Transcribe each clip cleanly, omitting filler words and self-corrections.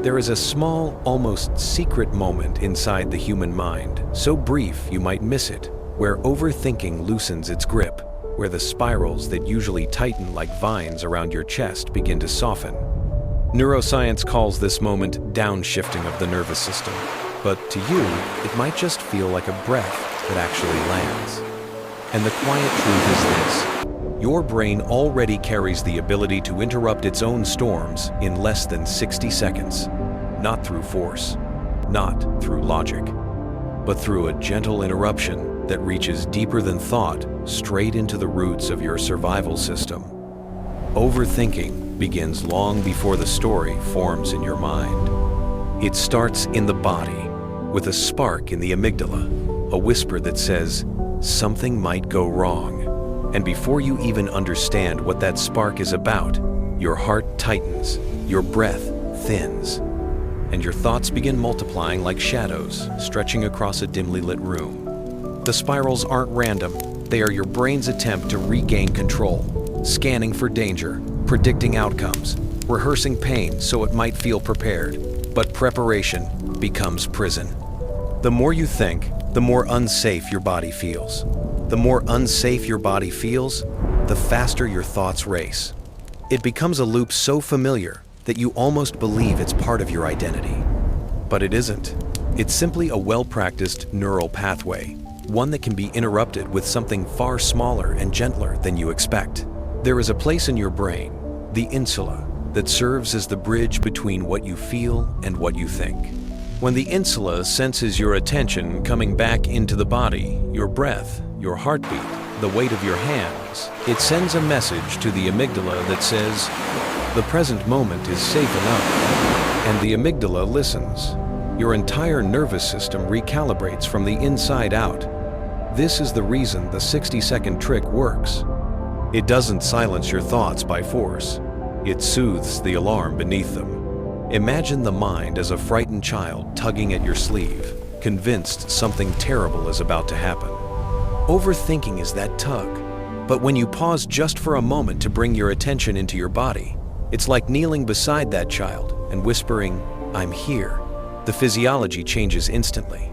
There is a small, almost secret moment inside the human mind, so brief you might miss it, where overthinking loosens its grip, where the spirals that usually tighten like vines around your chest begin to soften. Neuroscience calls this moment downshifting of the nervous system, but to you, it might just feel like a breath that actually lands. And the quiet truth is this: your brain already carries the ability to interrupt its own storms in less than 60 seconds. Not through force, not through logic, but through a gentle interruption that reaches deeper than thought, straight into the roots of your survival system. Overthinking begins long before the story forms in your mind. It starts in the body, with a spark in the amygdala, a whisper that says, something might go wrong. And before you even understand what that spark is about, your heart tightens, your breath thins, and your thoughts begin multiplying like shadows stretching across a dimly lit room. The spirals aren't random, they are your brain's attempt to regain control, scanning for danger, predicting outcomes, rehearsing pain so it might feel prepared. But preparation becomes prison. The more you think, the more unsafe your body feels. The more unsafe your body feels, the faster your thoughts race. It becomes a loop so familiar that you almost believe it's part of your identity. But it isn't. It's simply a well-practiced neural pathway, one that can be interrupted with something far smaller and gentler than you expect. There is a place in your brain, the insula, that serves as the bridge between what you feel and what you think. When the insula senses your attention coming back into the body, your breath, your heartbeat, the weight of your hands, it sends a message to the amygdala that says, the present moment is safe enough. And the amygdala listens. Your entire nervous system recalibrates from the inside out. This is the reason the 60-second trick works. It doesn't silence your thoughts by force. It soothes the alarm beneath them. Imagine the mind as a frightened child tugging at your sleeve, convinced something terrible is about to happen. Overthinking is that tug, but when you pause just for a moment to bring your attention into your body, it's like kneeling beside that child and whispering, I'm here. The physiology changes instantly.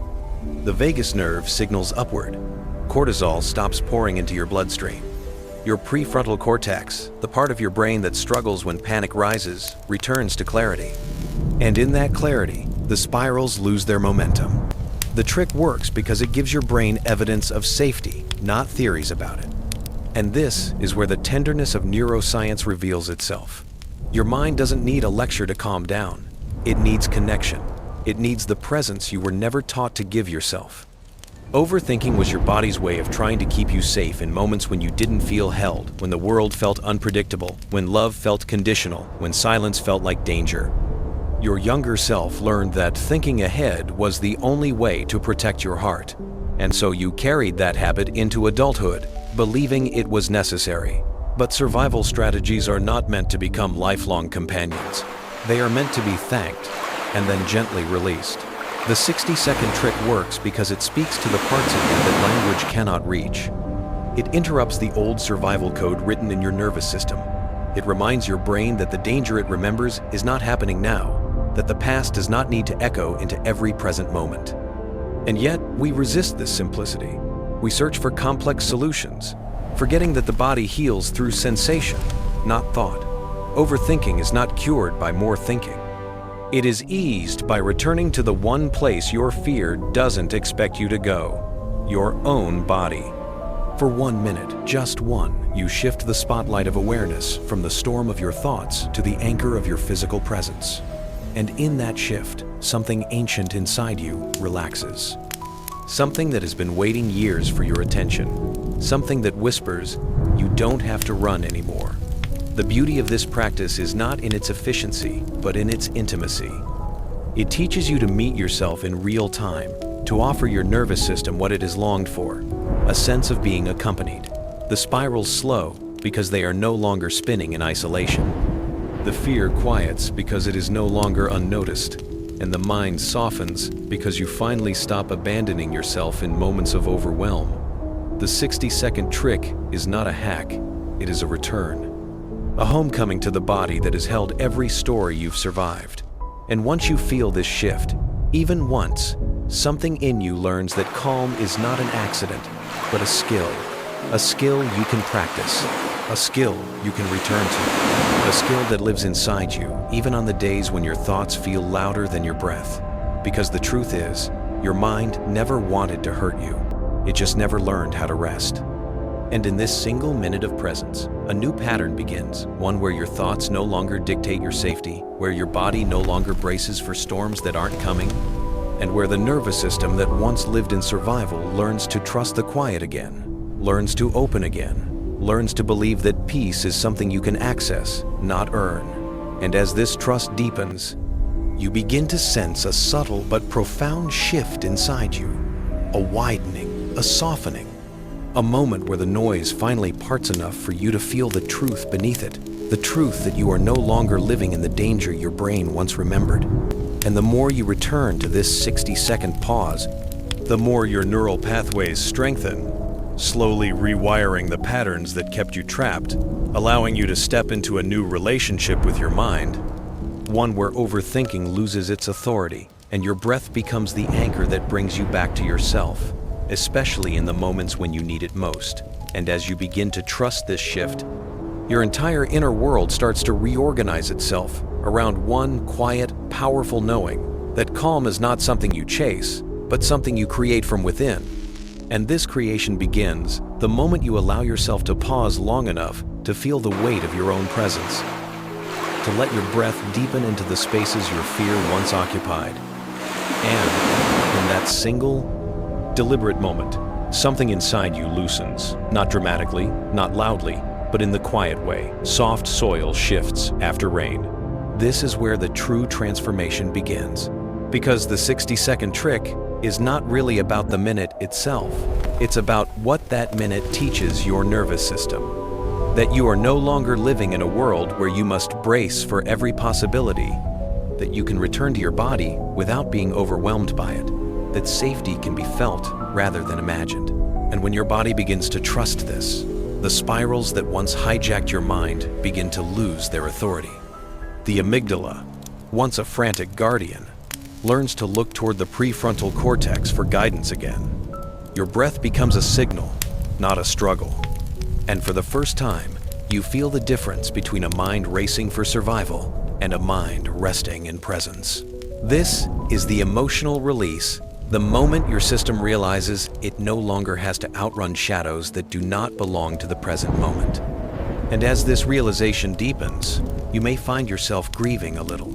The vagus nerve signals upward. Cortisol stops pouring into your bloodstream. Your prefrontal cortex, the part of your brain that struggles when panic rises, returns to clarity. And in that clarity, the spirals lose their momentum. The trick works because it gives your brain evidence of safety, not theories about it. And this is where the tenderness of neuroscience reveals itself. Your mind doesn't need a lecture to calm down. It needs connection. It needs the presence you were never taught to give yourself. Overthinking was your body's way of trying to keep you safe in moments when you didn't feel held, when the world felt unpredictable, when love felt conditional, when silence felt like danger. Your younger self learned that thinking ahead was the only way to protect your heart. And so you carried that habit into adulthood, believing it was necessary. But survival strategies are not meant to become lifelong companions. They are meant to be thanked and then gently released. The 60-second trick works because it speaks to the parts of you that language cannot reach. It interrupts the old survival code written in your nervous system. It reminds your brain that the danger it remembers is not happening now, that the past does not need to echo into every present moment. And yet, we resist this simplicity. We search for complex solutions, forgetting that the body heals through sensation, not thought. Overthinking is not cured by more thinking. It is eased by returning to the one place your fear doesn't expect you to go, your own body. For 1 minute, just one, you shift the spotlight of awareness from the storm of your thoughts to the anchor of your physical presence. And in that shift, something ancient inside you relaxes. Something that has been waiting years for your attention. Something that whispers, you don't have to run anymore. The beauty of this practice is not in its efficiency, but in its intimacy. It teaches you to meet yourself in real time, to offer your nervous system what it has longed for, a sense of being accompanied. The spirals slow because they are no longer spinning in isolation. The fear quiets because it is no longer unnoticed, and the mind softens because you finally stop abandoning yourself in moments of overwhelm. The 60-second trick is not a hack, it is a return. A homecoming to the body that has held every story you've survived. And once you feel this shift, even once, something in you learns that calm is not an accident, but a skill. A skill you can practice. A skill you can return to. A skill that lives inside you, even on the days when your thoughts feel louder than your breath. Because the truth is, your mind never wanted to hurt you. It just never learned how to rest. And in this single minute of presence, a new pattern begins, one where your thoughts no longer dictate your safety, where your body no longer braces for storms that aren't coming, and where the nervous system that once lived in survival learns to trust the quiet again, learns to open again, learns to believe that peace is something you can access, not earn. And as this trust deepens, you begin to sense a subtle but profound shift inside you, a widening, a softening, a moment where the noise finally parts enough for you to feel the truth beneath it, the truth that you are no longer living in the danger your brain once remembered. And the more you return to this 60-second pause, the more your neural pathways strengthen, slowly rewiring the patterns that kept you trapped, allowing you to step into a new relationship with your mind, one where overthinking loses its authority and your breath becomes the anchor that brings you back to yourself, especially in the moments when you need it most. And as you begin to trust this shift, your entire inner world starts to reorganize itself around one quiet, powerful knowing that calm is not something you chase, but something you create from within. And this creation begins the moment you allow yourself to pause long enough to feel the weight of your own presence, to let your breath deepen into the spaces your fear once occupied. And in that single, deliberate moment, something inside you loosens, not dramatically, not loudly, but in the quiet way. Soft soil shifts after rain. This is where the true transformation begins. Because the 60-second trick is not really about the minute itself. It's about what that minute teaches your nervous system. That you are no longer living in a world where you must brace for every possibility. That you can return to your body without being overwhelmed by it. That safety can be felt rather than imagined. And when your body begins to trust this, the spirals that once hijacked your mind begin to lose their authority. The amygdala, once a frantic guardian, learns to look toward the prefrontal cortex for guidance again. Your breath becomes a signal, not a struggle. And for the first time, you feel the difference between a mind racing for survival and a mind resting in presence. This is the emotional release, the moment your system realizes it no longer has to outrun shadows that do not belong to the present moment. And as this realization deepens, you may find yourself grieving a little.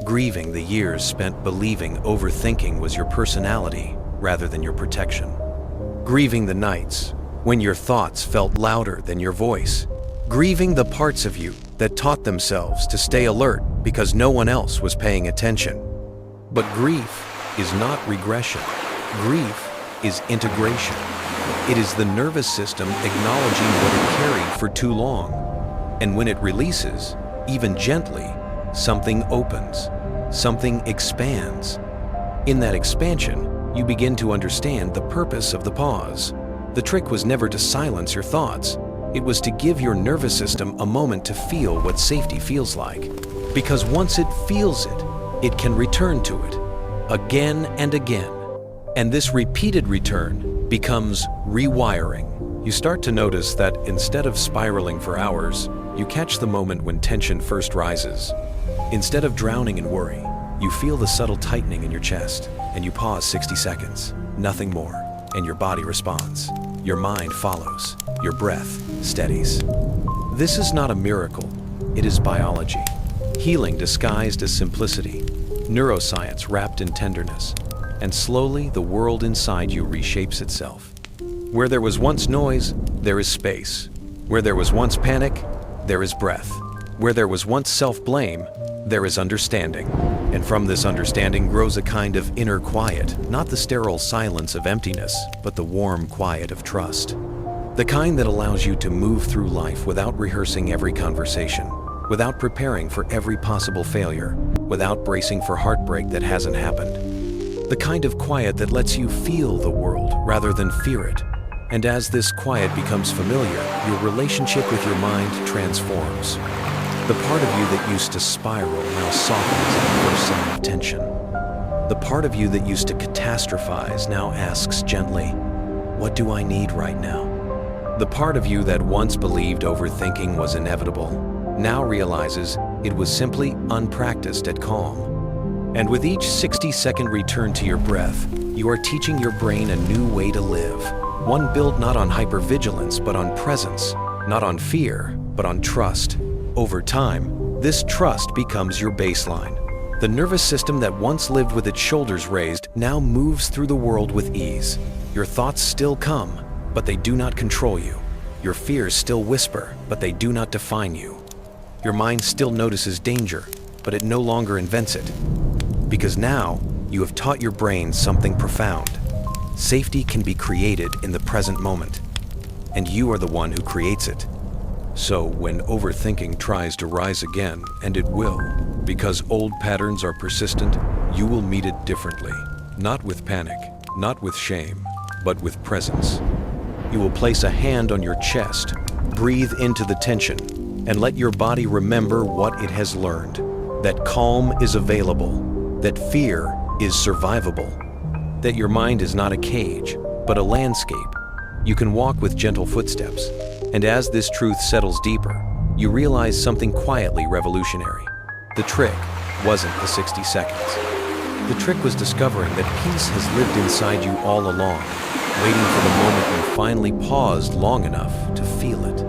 Grieving the years spent believing overthinking was your personality rather than your protection. Grieving the nights when your thoughts felt louder than your voice. Grieving the parts of you that taught themselves to stay alert because no one else was paying attention. But grief is not regression. Grief is integration. It is the nervous system acknowledging what it carried for too long. And when it releases, even gently, something opens, something expands. In that expansion, you begin to understand the purpose of the pause. The trick was never to silence your thoughts. It was to give your nervous system a moment to feel what safety feels like. Because once it feels it, it can return to it, again and again. And this repeated return becomes rewiring. You start to notice that instead of spiraling for hours, you catch the moment when tension first rises. Instead of drowning in worry, you feel the subtle tightening in your chest, and you pause 60 seconds, nothing more, and your body responds. Your mind follows, your breath steadies. This is not a miracle, it is biology. Healing disguised as simplicity, neuroscience wrapped in tenderness, and slowly the world inside you reshapes itself. Where there was once noise, there is space. Where there was once panic, there is breath. Where there was once self-blame, there is understanding. And from this understanding grows a kind of inner quiet, not the sterile silence of emptiness, but the warm quiet of trust. The kind that allows you to move through life without rehearsing every conversation, without preparing for every possible failure, without bracing for heartbreak that hasn't happened. The kind of quiet that lets you feel the world rather than fear it. And as this quiet becomes familiar, your relationship with your mind transforms. The part of you that used to spiral now softens at the first sign of tension. The part of you that used to catastrophize now asks gently, "What do I need right now?" The part of you that once believed overthinking was inevitable now realizes it was simply unpracticed at calm. And with each 60-second return to your breath, you are teaching your brain a new way to live. One built not on hypervigilance, but on presence. Not on fear, but on trust. Over time, this trust becomes your baseline. The nervous system that once lived with its shoulders raised now moves through the world with ease. Your thoughts still come, but they do not control you. Your fears still whisper, but they do not define you. Your mind still notices danger, but it no longer invents it. Because now, you have taught your brain something profound. Safety can be created in the present moment, and you are the one who creates it. So when overthinking tries to rise again, and it will, because old patterns are persistent, you will meet it differently. Not with panic, not with shame, but with presence. You will place a hand on your chest, breathe into the tension, and let your body remember what it has learned. That calm is available, that fear is survivable, that your mind is not a cage, but a landscape. You can walk with gentle footsteps, and as this truth settles deeper, you realize something quietly revolutionary. The trick wasn't the 60 seconds. The trick was discovering that peace has lived inside you all along, waiting for the moment you finally paused long enough to feel it.